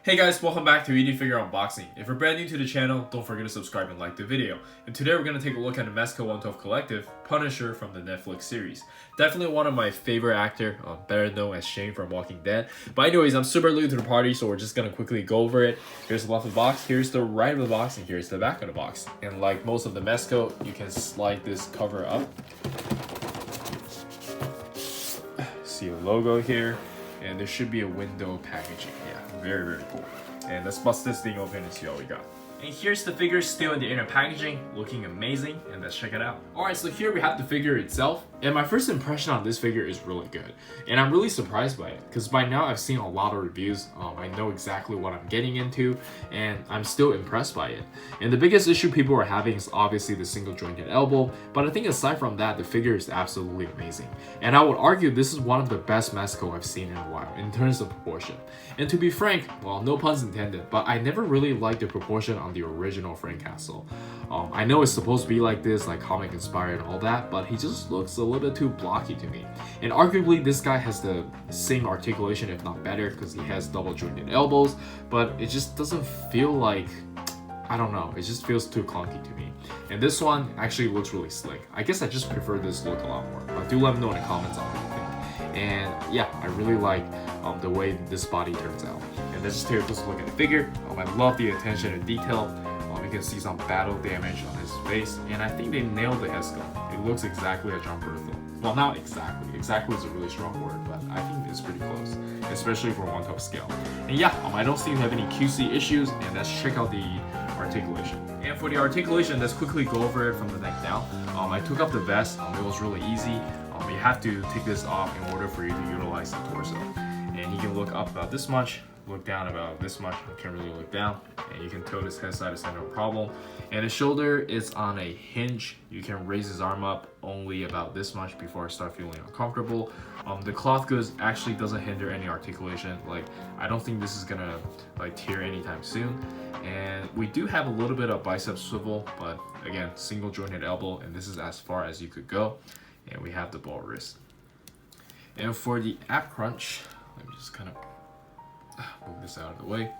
Hey guys, welcome back to ED Figure Unboxing. If you're brand new to the channel, don't forget to subscribe and like the video. And today we're going to take a look at the Mezco 112 Collective, Punisher from the Netflix series. Definitely one of my favorite actor, better known as Shane from Walking Dead. But anyways, I'm super late to the party, so we're just going to quickly go over it. Here's the left of the box, here's the right of the box, and here's the back of the box. And like most of the Mezco, you can slide this cover up. See a logo here, and there should be a window packaging. Yeah, very cool. And let's bust this thing open and see what we got. And here's the figure still in the inner packaging, looking amazing, and let's check it out. Alright, so here we have the figure itself, and my first impression on this figure is really good. And I'm really surprised by it, because by now I've seen a lot of reviews, I know exactly what I'm getting into, and I'm still impressed by it. And the biggest issue people are having is obviously the single jointed elbow, but I think aside from that, the figure is absolutely amazing. And I would argue this is one of the best Mezco I've seen in a while, in terms of proportion. And to be frank, well, no puns intended, but I never really liked the proportion on the original Frank Castle. I know it's supposed to be like this, like comic inspired and all that, but he just looks a little bit too blocky to me. And arguably this guy has the same articulation, if not better, because he has double jointed elbows, but it just doesn't feel like, I don't know, it just feels too clunky to me. And this one actually looks really slick. I guess I just prefer this look a lot more, but do let me know in the comments on what you think. And yeah, I really like the way this body turns out. And let's just take a closer look at the figure. I love the attention to detail. You can see some battle damage on his face, and I think they nailed the head sculpt. It looks exactly like John Berthel. Well, not exactly. Exactly is a really strong word, but I think it's pretty close, especially for 1/12 scale. And yeah, I don't seem to have any QC issues, and let's check out the articulation. And for the articulation, let's quickly go over it from the neck down. I took up the vest. It was really easy. You have to take this off in order for you to utilize the torso. And you can look up about this much, look down about this much. You can't really look down, and you can tilt his head side to side, no problem. And his shoulder is on a hinge. You can raise his arm up only about this much before I start feeling uncomfortable. The cloth goods actually doesn't hinder any articulation. Like, I don't think this is gonna like tear anytime soon. And we do have a little bit of bicep swivel, but again, single jointed elbow, and this is as far as you could go. And we have the ball wrist. And for the ab crunch, let me just kind of move this out of the way.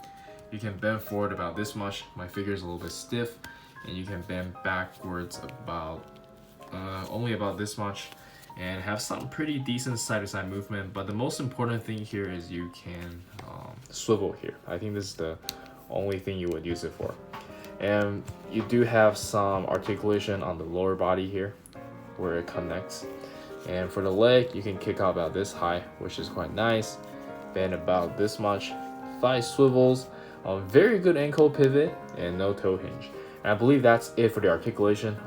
You can bend forward about this much. My figure is a little bit stiff, and you can bend backwards about only about this much, and have some pretty decent side-to-side movement. But the most important thing here is you can swivel here. I think this is the only thing you would use it for. And you do have some articulation on the lower body here where it connects. And for the leg, you can kick out about this high, which is quite nice. Bend about this much. Thigh swivels, very good ankle pivot, and no toe hinge. And I believe that's it for the articulation.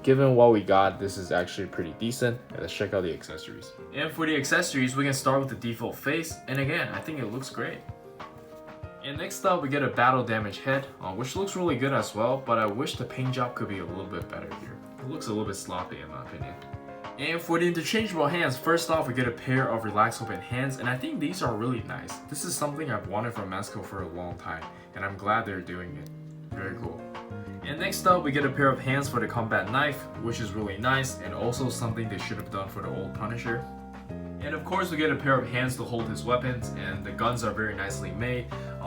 Given what we got, this is actually pretty decent. And let's check out the accessories. And for the accessories, we can start with the default face. And again, I think it looks great. And next up, we get a battle damage head, which looks really good as well, but I wish the paint job could be a little bit better here. It looks a little bit sloppy in my opinion. And for the interchangeable hands, first off we get a pair of relaxed open hands, and I think these are really nice. This is something I've wanted from Mezco for a long time, and I'm glad they're doing it. Very cool. And next up we get a pair of hands for the combat knife, which is really nice, and also something they should have done for the old Punisher. And of course we get a pair of hands to hold his weapons, and the guns are very nicely made.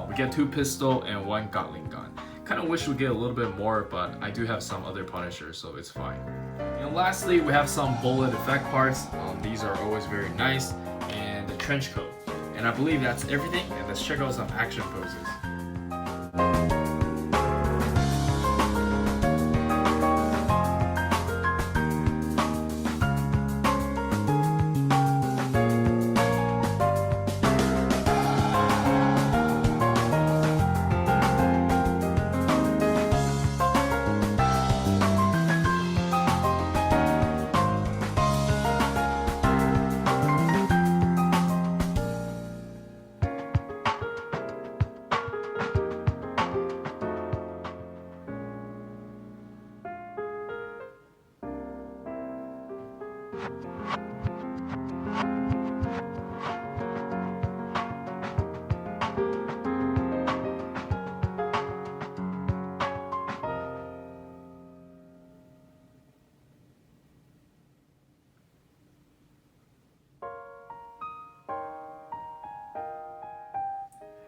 We get 2 pistol and 1 Gatling gun. Kind of wish we get a little bit more, but I do have some other Punishers, so it's fine. And lastly, we have some bullet effect parts. These are always very nice, and the trench coat. And I believe that's everything, and let's check out some action poses.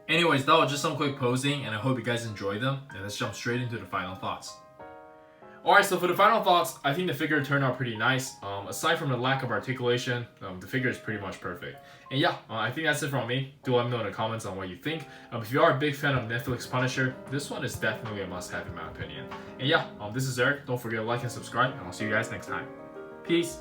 Anyways, that was just some quick posing, and I hope you guys enjoyed them. And let's jump straight into the final thoughts. Alright, so for the final thoughts, I think the figure turned out pretty nice. Aside from the lack of articulation, the figure is pretty much perfect. And yeah, I think that's it from me. Do let me know in the comments on what you think. If you are a big fan of Netflix Punisher, this one is definitely a must-have in my opinion. And yeah, this is Eric. Don't forget to like and subscribe, and I'll see you guys next time. Peace!